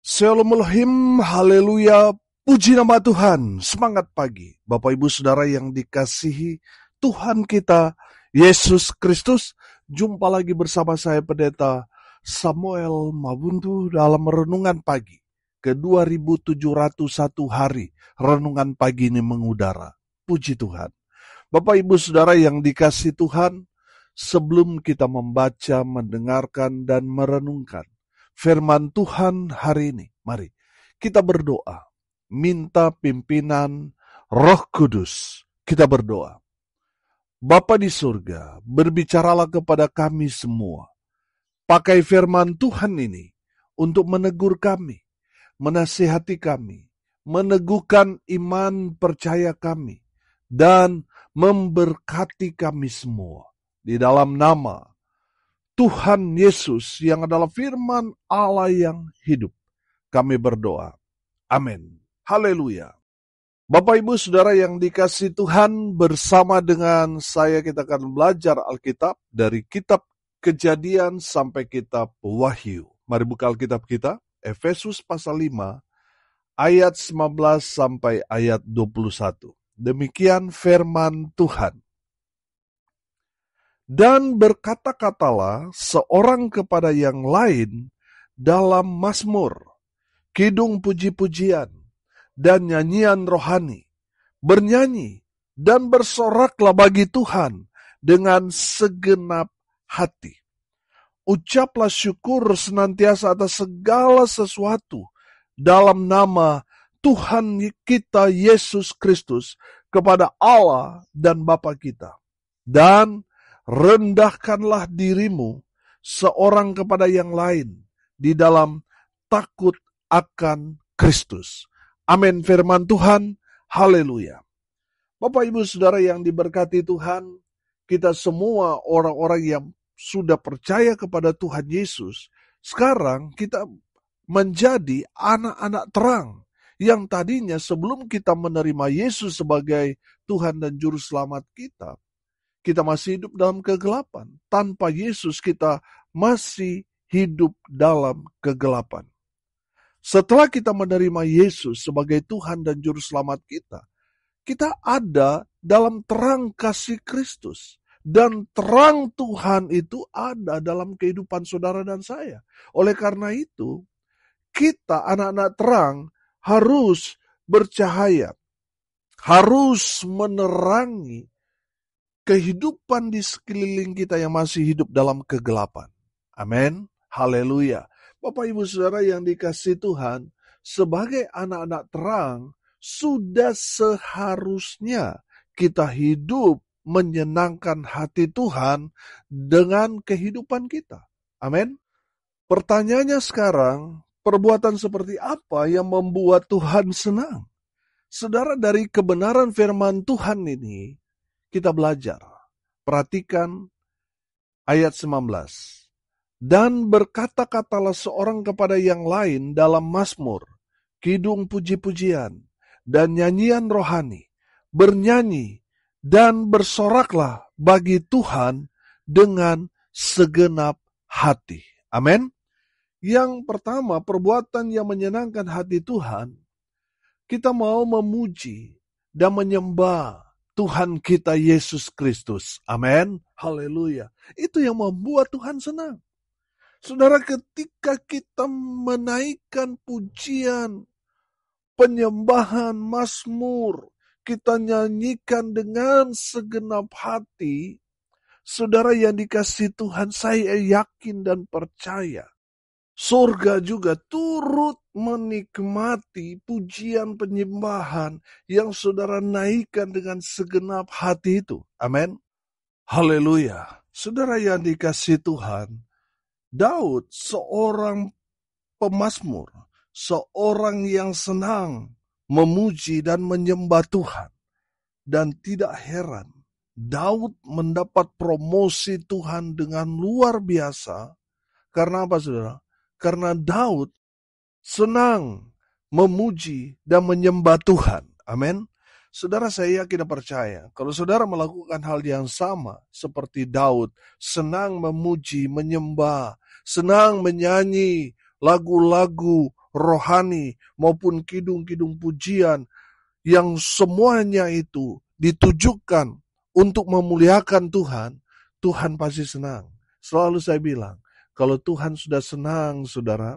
Shalom Elohim, haleluya, puji nama Tuhan, semangat pagi. Bapak Ibu Saudara yang dikasihi Tuhan kita, Yesus Kristus, jumpa lagi bersama saya Pendeta Samuel Mabuntu dalam Renungan Pagi. Ke-2701 hari, Renungan Pagi ini mengudara. Puji Tuhan. Bapak Ibu Saudara yang dikasihi Tuhan, sebelum kita membaca, mendengarkan, dan merenungkan firman Tuhan hari ini, mari kita berdoa, minta pimpinan Roh Kudus. Kita berdoa. Bapa di surga, berbicaralah kepada kami semua. Pakai firman Tuhan ini untuk menegur kami, menasihati kami, meneguhkan iman percaya kami, dan memberkati kami semua. Di dalam nama Tuhan Yesus yang adalah firman Allah yang hidup, kami berdoa. Amin. Haleluya. Bapak Ibu Saudara yang dikasihi Tuhan, bersama dengan saya kita akan belajar Alkitab dari kitab Kejadian sampai kitab Wahyu. Mari buka Alkitab kita, Efesus pasal 5, ayat 19 sampai ayat 21. Demikian firman Tuhan. Dan berkata-katalah seorang kepada yang lain dalam mazmur, kidung puji-pujian, dan nyanyian rohani. Bernyanyi dan bersoraklah bagi Tuhan dengan segenap hati. Ucaplah syukur senantiasa atas segala sesuatu dalam nama Tuhan kita Yesus Kristus kepada Allah dan Bapa kita. Dan rendahkanlah dirimu seorang kepada yang lain di dalam takut akan Kristus. Amin firman Tuhan. Haleluya. Bapak Ibu Saudara yang diberkati Tuhan, kita semua orang-orang yang sudah percaya kepada Tuhan Yesus, sekarang kita menjadi anak-anak terang yang tadinya sebelum kita menerima Yesus sebagai Tuhan dan Juru Selamat kita masih hidup dalam kegelapan. Tanpa Yesus kita masih hidup dalam kegelapan. Setelah kita menerima Yesus sebagai Tuhan dan Juru Selamat kita ada dalam terang kasih Kristus. Dan terang Tuhan itu ada dalam kehidupan saudara dan saya. Oleh karena itu, kita anak-anak terang harus bercahaya, harus menerangi kehidupan di sekeliling kita yang masih hidup dalam kegelapan. Amin. Haleluya. Bapak Ibu Saudara yang dikasihi Tuhan, sebagai anak-anak terang, sudah seharusnya kita hidup menyenangkan hati Tuhan dengan kehidupan kita. Amin. Pertanyaannya sekarang, perbuatan seperti apa yang membuat Tuhan senang? Saudara, dari kebenaran firman Tuhan ini, kita belajar. Perhatikan ayat 19. Dan berkata-katalah seorang kepada yang lain dalam mazmur, kidung puji-pujian, dan nyanyian rohani. Bernyanyi dan bersoraklah bagi Tuhan dengan segenap hati. Amin. Yang pertama, perbuatan yang menyenangkan hati Tuhan, kita mau memuji dan menyembah Tuhan kita Yesus Kristus. Amin. Haleluya. Itu yang membuat Tuhan senang. Saudara, ketika kita menaikkan pujian, penyembahan, mazmur, kita nyanyikan dengan segenap hati, saudara yang dikasihi Tuhan, saya yakin dan percaya, surga juga turut menikmati pujian penyembahan yang saudara naikkan dengan segenap hati itu. Amin. Haleluya. Saudara yang dikasihi Tuhan, Daud seorang pemazmur, seorang yang senang memuji dan menyembah Tuhan. Dan tidak heran, Daud mendapat promosi Tuhan dengan luar biasa. Karena apa, saudara? Karena Daud senang memuji dan menyembah Tuhan. Amin. Saudara, saya yakin dan percaya, kalau saudara melakukan hal yang sama seperti Daud, senang memuji, menyembah, senang menyanyi lagu-lagu rohani maupun kidung-kidung pujian yang semuanya itu ditujukan untuk memuliakan Tuhan, Tuhan pasti senang. Selalu saya bilang, kalau Tuhan sudah senang, saudara,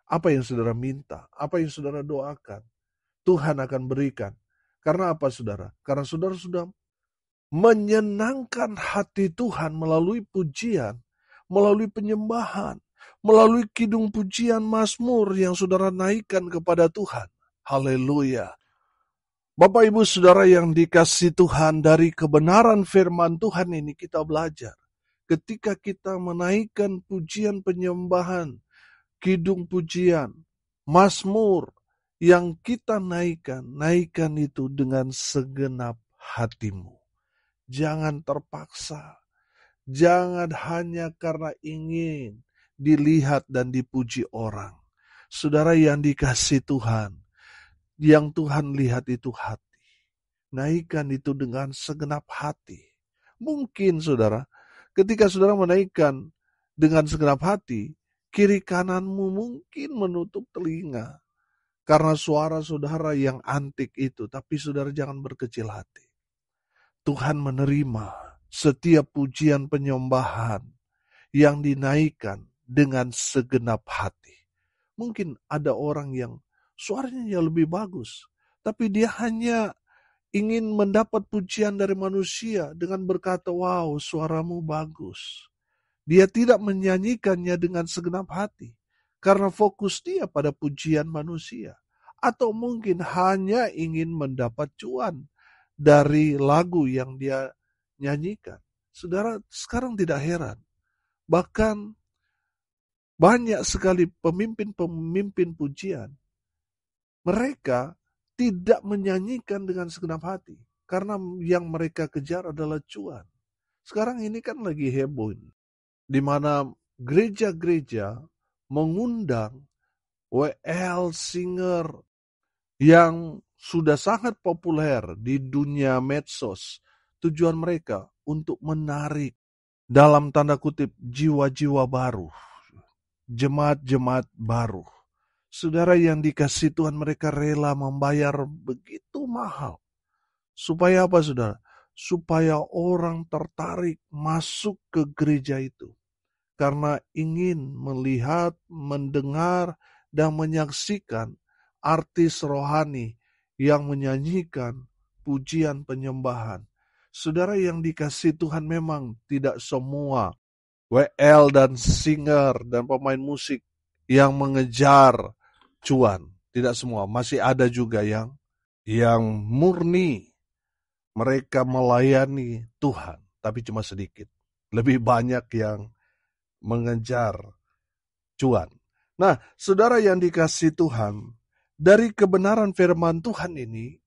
apa yang saudara minta, apa yang saudara doakan, Tuhan akan berikan. Karena apa, saudara? Karena saudara sudah menyenangkan hati Tuhan melalui pujian, melalui penyembahan, melalui kidung pujian Mazmur yang saudara naikkan kepada Tuhan. Haleluya. Bapak Ibu Saudara yang dikasihi Tuhan, dari kebenaran firman Tuhan ini kita belajar. Ketika kita menaikkan pujian penyembahan, kidung pujian, Mazmur yang kita naikkan itu dengan segenap hatimu. Jangan terpaksa. Jangan hanya karena ingin dilihat dan dipuji orang. Saudara yang dikasihi Tuhan, yang Tuhan lihat itu hati. Naikkan itu dengan segenap hati. Mungkin saudara, ketika saudara menaikkan dengan segenap hati, kiri kananmu mungkin menutup telinga. Karena suara saudara yang antik itu. Tapi saudara jangan berkecil hati. Tuhan menerima setiap pujian penyembahan yang dinaikkan dengan segenap hati. Mungkin ada orang yang suaranya lebih bagus, tapi dia hanya ingin mendapat pujian dari manusia dengan berkata, wow, suaramu bagus. Dia tidak menyanyikannya dengan segenap hati, karena fokus dia pada pujian manusia. Atau mungkin hanya ingin mendapat cuan dari lagu yang dia nyanyikan. Saudara, sekarang tidak heran. Bahkan banyak sekali pemimpin-pemimpin pujian. Mereka tidak menyanyikan dengan segenap hati. Karena yang mereka kejar adalah cuan. Sekarang ini kan lagi heboh. Di mana gereja-gereja mengundang WL singer yang sudah sangat populer di dunia medsos. Tujuan mereka untuk menarik dalam tanda kutip jiwa-jiwa baru, jemaat-jemaat baru. Saudara yang dikasihi Tuhan, mereka rela membayar begitu mahal. Supaya apa, saudara? Supaya orang tertarik masuk ke gereja itu. Karena ingin melihat, mendengar, dan menyaksikan artis rohani yang menyanyikan pujian penyembahan. Saudara yang dikasihi Tuhan, memang tidak semua WL dan singer dan pemain musik yang mengejar cuan. Tidak semua, masih ada juga yang murni. Mereka melayani Tuhan, tapi cuma sedikit. Lebih banyak yang mengejar cuan. Nah, saudara yang dikasihi Tuhan, dari kebenaran firman Tuhan ini,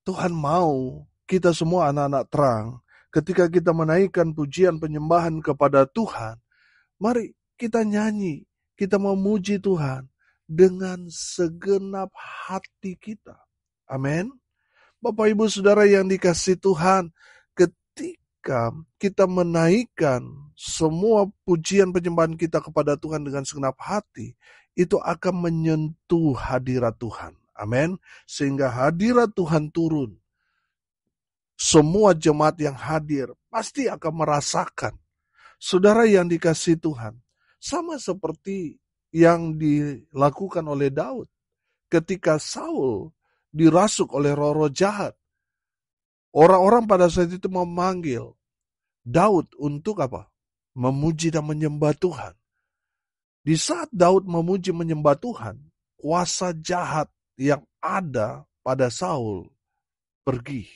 Tuhan mau kita semua anak-anak terang, ketika kita menaikkan pujian penyembahan kepada Tuhan, mari kita nyanyi, kita memuji Tuhan dengan segenap hati kita. Amin. Bapak Ibu Saudara yang dikasihi Tuhan, ketika kita menaikkan semua pujian penyembahan kita kepada Tuhan dengan segenap hati, itu akan menyentuh hadirat Tuhan. Amin. Sehingga hadirat Tuhan turun. Semua jemaat yang hadir pasti akan merasakan. Saudara yang dikasihi Tuhan, sama seperti yang dilakukan oleh Daud. Ketika Saul dirasuk oleh roh-roh jahat, orang-orang pada saat itu memanggil Daud untuk apa? Memuji dan menyembah Tuhan. Di saat Daud memuji menyembah Tuhan, kuasa jahat yang ada pada Saul pergi.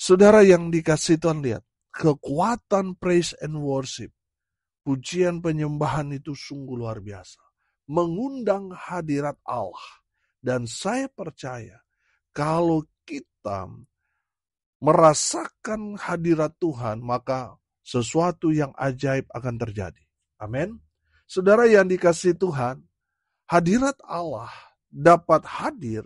Saudara yang dikasihi Tuhan, lihat, kekuatan praise and worship, pujian penyembahan itu sungguh luar biasa. Mengundang hadirat Allah. Dan saya percaya, kalau kita merasakan hadirat Tuhan, maka sesuatu yang ajaib akan terjadi. Amin. Saudara yang dikasihi Tuhan, hadirat Allah dapat hadir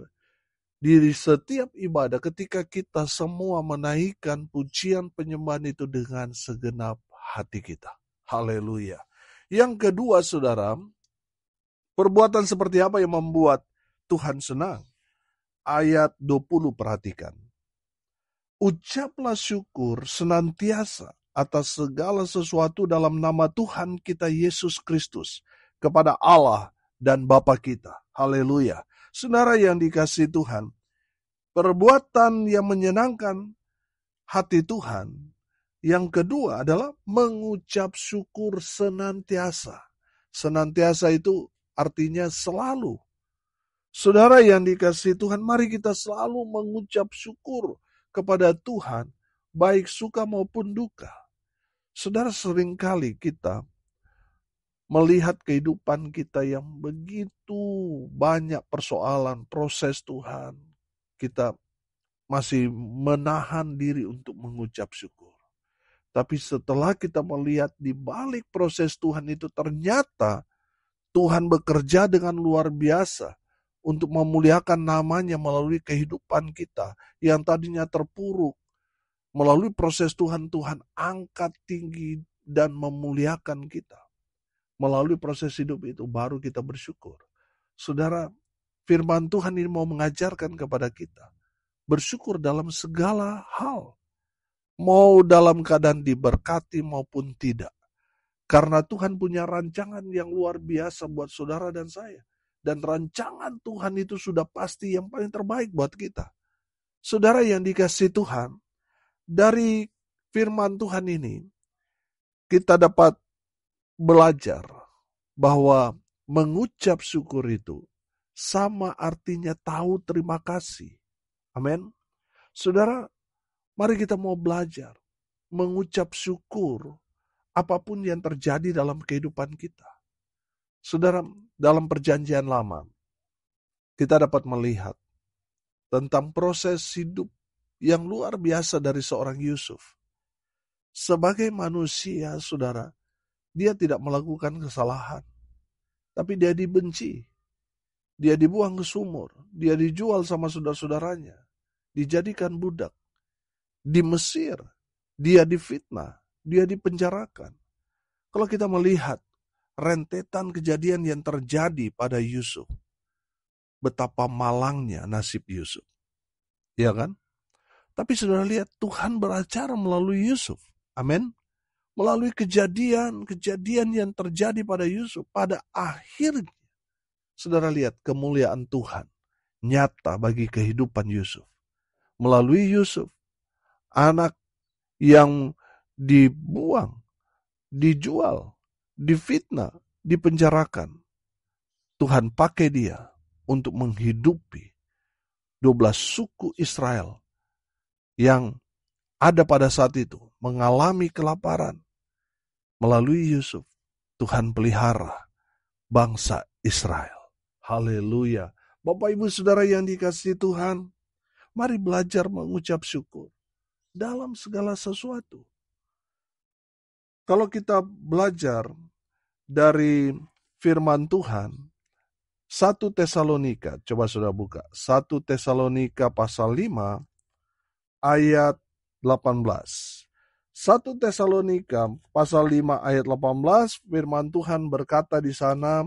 di setiap ibadah ketika kita semua menaikkan pujian penyembahan itu dengan segenap hati kita. Haleluya. Yang kedua, saudara, Perbuatan seperti apa yang membuat Tuhan senang? Ayat 20 perhatikan. Ucaplah syukur senantiasa atas segala sesuatu dalam nama Tuhan kita Yesus Kristus kepada Allah dan Bapa kita. Haleluya. Saudara yang dikasihi Tuhan, perbuatan yang menyenangkan hati Tuhan yang kedua adalah mengucap syukur senantiasa. Senantiasa itu artinya selalu. Saudara yang dikasihi Tuhan, mari kita selalu mengucap syukur kepada Tuhan, baik suka maupun duka. Saudara, seringkali kita melihat kehidupan kita yang begitu banyak persoalan, proses Tuhan. Kita masih menahan diri untuk mengucap syukur. Tapi setelah kita melihat di balik proses Tuhan itu, ternyata Tuhan bekerja dengan luar biasa untuk memuliakan namanya melalui kehidupan kita yang tadinya terpuruk. Melalui proses Tuhan, Tuhan angkat tinggi dan memuliakan kita. Melalui proses hidup itu baru kita bersyukur. Saudara, firman Tuhan ini mau mengajarkan kepada kita bersyukur dalam segala hal. Mau dalam keadaan diberkati maupun tidak. Karena Tuhan punya rancangan yang luar biasa buat saudara dan saya. Dan rancangan Tuhan itu sudah pasti yang paling terbaik buat kita. Saudara yang dikasihi Tuhan, dari firman Tuhan ini, kita dapat belajar bahwa mengucap syukur itu sama artinya tahu terima kasih. Amin. Saudara, mari kita mau belajar mengucap syukur apapun yang terjadi dalam kehidupan kita. Saudara, dalam perjanjian lama, kita dapat melihat tentang proses hidup yang luar biasa dari seorang Yusuf. Sebagai manusia, saudara, dia tidak melakukan kesalahan. Tapi dia dibenci. Dia dibuang ke sumur. Dia dijual sama saudara-saudaranya. Dijadikan budak. Di Mesir, dia difitnah. Dia dipenjarakan. Kalau kita melihat rentetan kejadian yang terjadi pada Yusuf, betapa malangnya nasib Yusuf. Ya kan? Tapi saudara lihat, Tuhan beracara melalui Yusuf. Amin. Melalui kejadian yang terjadi pada Yusuf. Pada akhirnya, saudara lihat kemuliaan Tuhan nyata bagi kehidupan Yusuf. Melalui Yusuf, anak yang dibuang, dijual, difitnah, dipenjarakan. Tuhan pakai dia untuk menghidupi 12 suku Israel yang ada pada saat itu mengalami kelaparan. Melalui Yusuf, Tuhan pelihara bangsa Israel. Haleluya. Bapak Ibu Saudara yang dikasihi Tuhan, mari belajar mengucap syukur dalam segala sesuatu. Kalau kita belajar dari firman Tuhan, 1 Tesalonika, coba saudara buka, 1 Tesalonika pasal 5 ayat 18. 1 Tesalonika pasal 5 ayat 18, firman Tuhan berkata di sana,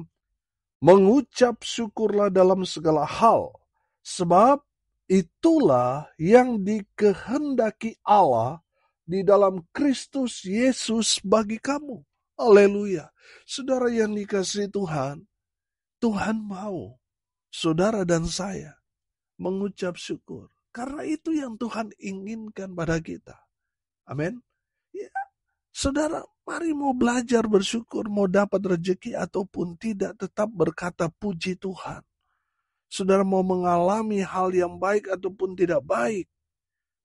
mengucap syukurlah dalam segala hal, sebab itulah yang dikehendaki Allah di dalam Kristus Yesus bagi kamu. Haleluya. Saudara yang dikasihi Tuhan, Tuhan mau saudara dan saya mengucap syukur. Karena itu yang Tuhan inginkan pada kita. Amin. Ya, saudara, mari mau belajar bersyukur, mau dapat rezeki ataupun tidak, tetap berkata puji Tuhan. Saudara mau mengalami hal yang baik ataupun tidak baik,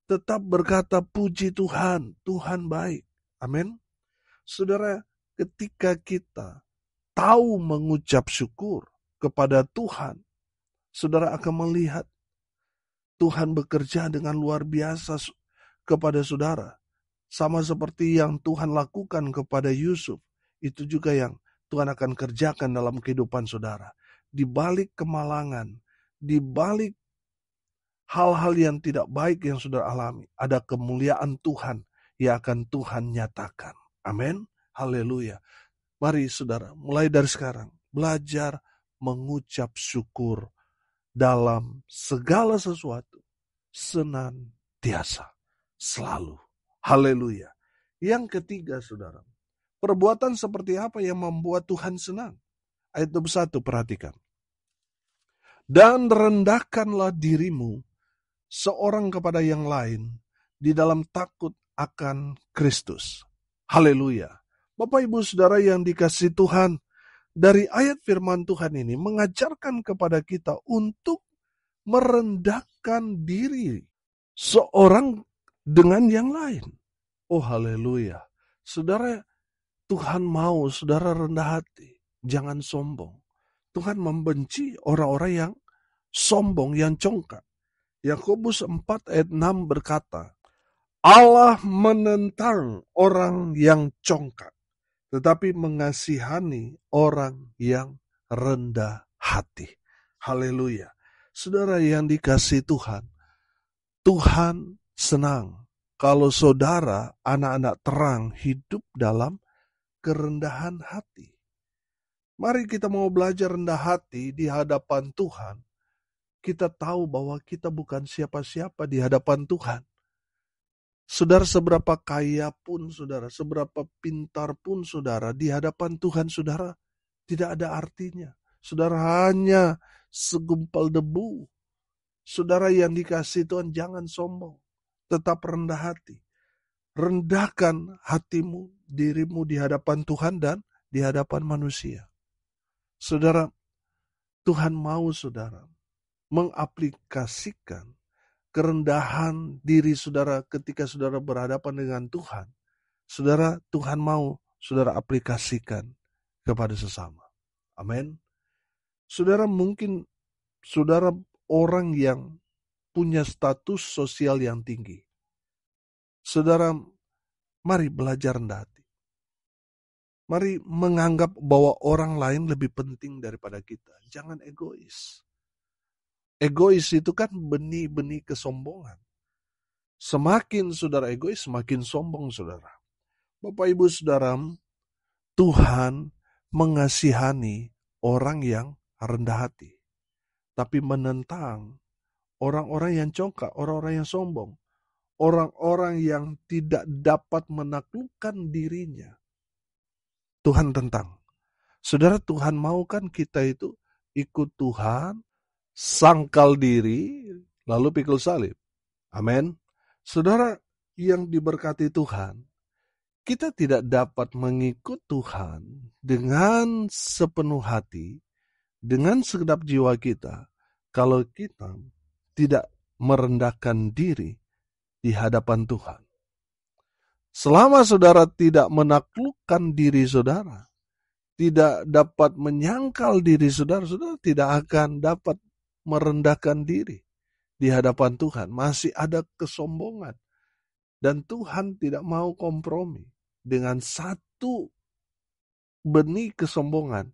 tetap berkata puji Tuhan, Tuhan baik. Amin. Saudara, ketika kita tahu mengucap syukur kepada Tuhan, saudara akan melihat Tuhan bekerja dengan luar biasa kepada saudara. Sama seperti yang Tuhan lakukan kepada Yusuf, itu juga yang Tuhan akan kerjakan dalam kehidupan saudara. Di balik kemalangan, di balik hal-hal yang tidak baik yang saudara alami, ada kemuliaan Tuhan yang akan Tuhan nyatakan. Amin. Haleluya. Mari saudara, mulai dari sekarang, belajar mengucap syukur dalam segala sesuatu, senantiasa, selalu. Haleluya. Yang ketiga, saudara, perbuatan seperti apa yang membuat Tuhan senang? Ayat 21, perhatikan. Dan rendahkanlah dirimu seorang kepada yang lain di dalam takut akan Kristus. Haleluya. Bapak Ibu Saudara yang dikasihi Tuhan, dari ayat firman Tuhan ini mengajarkan kepada kita untuk merendahkan diri seorang dengan yang lain. Oh haleluya. Saudara, Tuhan mau saudara rendah hati, jangan sombong. Tuhan membenci orang-orang yang sombong, yang congkak. Yakobus 4 ayat 6 berkata, Allah menentang orang yang congkak, tetapi mengasihani orang yang rendah hati. Haleluya. Saudara yang dikasihi Tuhan, Tuhan senang kalau saudara anak-anak terang hidup dalam kerendahan hati. Mari kita mau belajar rendah hati di hadapan Tuhan. Kita tahu bahwa kita bukan siapa-siapa di hadapan Tuhan. Saudara, seberapa kaya pun saudara, seberapa pintar pun saudara, di hadapan Tuhan saudara tidak ada artinya. Saudara hanya segumpal debu. Saudara yang dikasihi Tuhan, jangan sombong, tetap rendah hati. Rendahkan hatimu, dirimu di hadapan Tuhan dan di hadapan manusia. Saudara, Tuhan mau saudara mengaplikasikan kerendahan diri saudara ketika saudara berhadapan dengan Tuhan. Saudara, Tuhan mau saudara aplikasikan kepada sesama. Amin. Saudara, mungkin saudara orang yang punya status sosial yang tinggi. Saudara, mari belajar rendah hati. Mari menganggap bahwa orang lain lebih penting daripada kita. Jangan egois. Egois itu kan benih-benih kesombongan. Semakin saudara egois, semakin sombong saudara. Bapak Ibu Saudara, Tuhan mengasihani orang yang rendah hati. Tapi menentang orang-orang yang congkak, orang-orang yang sombong. Orang-orang yang tidak dapat menaklukkan dirinya. Tuhan tentang. Saudara, Tuhan mau kan kita itu ikut Tuhan, sangkal diri, lalu pikul salib. Amin. Saudara yang diberkati Tuhan, kita tidak dapat mengikut Tuhan dengan sepenuh hati, dengan segenap jiwa kita, kalau kita tidak merendahkan diri di hadapan Tuhan. Selama saudara tidak menaklukkan diri saudara, tidak dapat menyangkal diri saudara, saudara tidak akan dapat merendahkan diri di hadapan Tuhan. Masih ada kesombongan. Dan Tuhan tidak mau kompromi dengan satu benih kesombongan.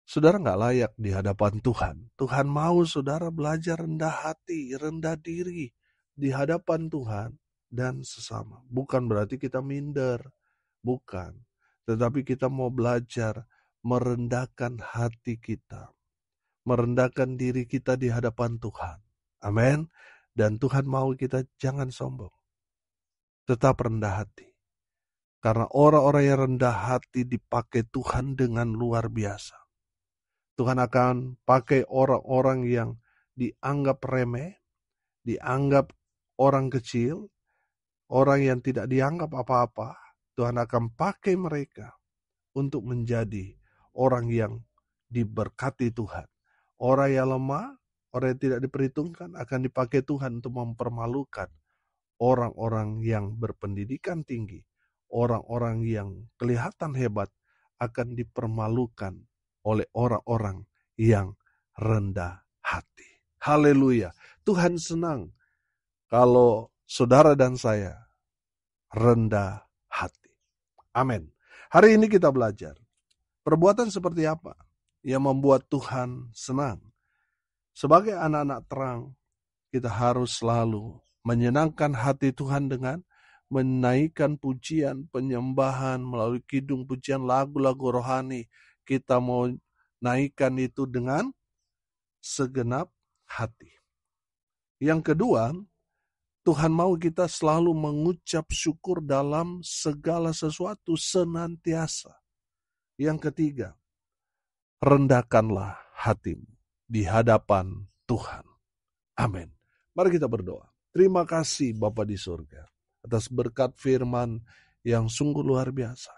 Saudara nggak layak di hadapan Tuhan. Tuhan mau saudara belajar rendah hati, rendah diri di hadapan Tuhan dan sesama. Bukan berarti kita minder. Bukan. Tetapi kita mau belajar merendahkan hati kita. Merendahkan diri kita di hadapan Tuhan. Amin. Dan Tuhan mau kita jangan sombong. Tetap rendah hati. Karena orang-orang yang rendah hati dipakai Tuhan dengan luar biasa. Tuhan akan pakai orang-orang yang dianggap remeh, dianggap orang kecil, orang yang tidak dianggap apa-apa. Tuhan akan pakai mereka untuk menjadi orang yang diberkati Tuhan. Orang yang lemah, orang yang tidak diperhitungkan akan dipakai Tuhan untuk mempermalukan orang-orang yang berpendidikan tinggi. Orang-orang yang kelihatan hebat akan dipermalukan oleh orang-orang yang rendah hati. Haleluya. Tuhan senang kalau saudara dan saya rendah hati. Amin. Hari ini kita belajar perbuatan seperti apa yang membuat Tuhan senang. Sebagai anak-anak terang, kita harus selalu menyenangkan hati Tuhan dengan menaikkan pujian, penyembahan melalui kidung pujian, lagu-lagu rohani. Kita mau naikkan itu dengan segenap hati. Yang kedua, Tuhan mau kita selalu mengucap syukur dalam segala sesuatu senantiasa. Yang ketiga, rendahkanlah hatimu di hadapan Tuhan. Amin. Mari kita berdoa. Terima kasih Bapa di surga atas berkat firman yang sungguh luar biasa.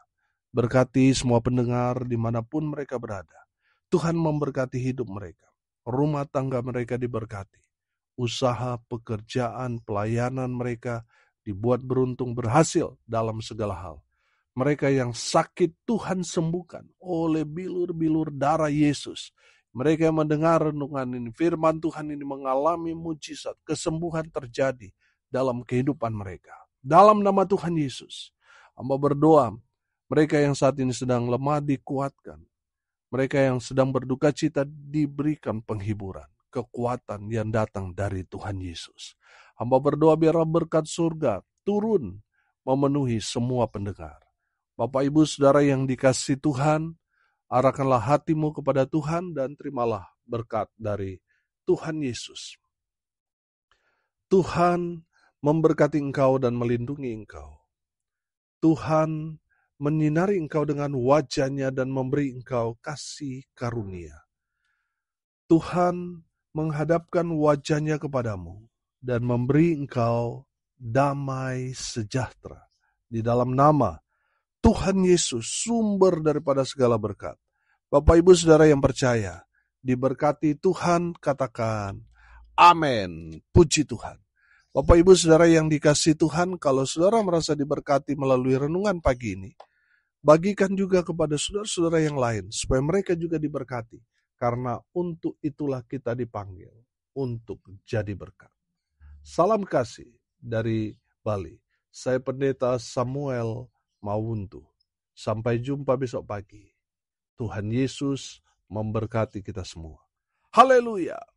Berkati semua pendengar dimanapun mereka berada. Tuhan memberkati hidup mereka. Rumah tangga mereka diberkati. Usaha, pekerjaan, pelayanan mereka dibuat beruntung berhasil dalam segala hal. Mereka yang sakit Tuhan sembuhkan oleh bilur-bilur darah Yesus. Mereka yang mendengar renungan ini, firman Tuhan ini mengalami mujizat, kesembuhan terjadi dalam kehidupan mereka. Dalam nama Tuhan Yesus, hamba berdoa, mereka yang saat ini sedang lemah dikuatkan. Mereka yang sedang berduka cita diberikan penghiburan, kekuatan yang datang dari Tuhan Yesus. Hamba berdoa biarlah berkat surga turun memenuhi semua pendengar. Bapak Ibu Saudara yang dikasihi Tuhan, arahkanlah hatimu kepada Tuhan dan terimalah berkat dari Tuhan Yesus. Tuhan memberkati engkau dan melindungi engkau. Tuhan menyinari engkau dengan wajah-Nya dan memberi engkau kasih karunia. Tuhan menghadapkan wajah-Nya kepadamu dan memberi engkau damai sejahtera. Di dalam nama Tuhan Yesus, sumber daripada segala berkat. Bapak Ibu Saudara yang percaya, diberkati Tuhan, katakan amin. Puji Tuhan. Bapak Ibu Saudara yang dikasihi Tuhan, kalau saudara merasa diberkati melalui renungan pagi ini, bagikan juga kepada saudara-saudara yang lain, supaya mereka juga diberkati. Karena untuk itulah kita dipanggil, untuk jadi berkat. Salam kasih dari Bali. Saya Pendeta Samuel Mawuntu. Sampai jumpa besok pagi. Tuhan Yesus memberkati kita semua. Haleluya.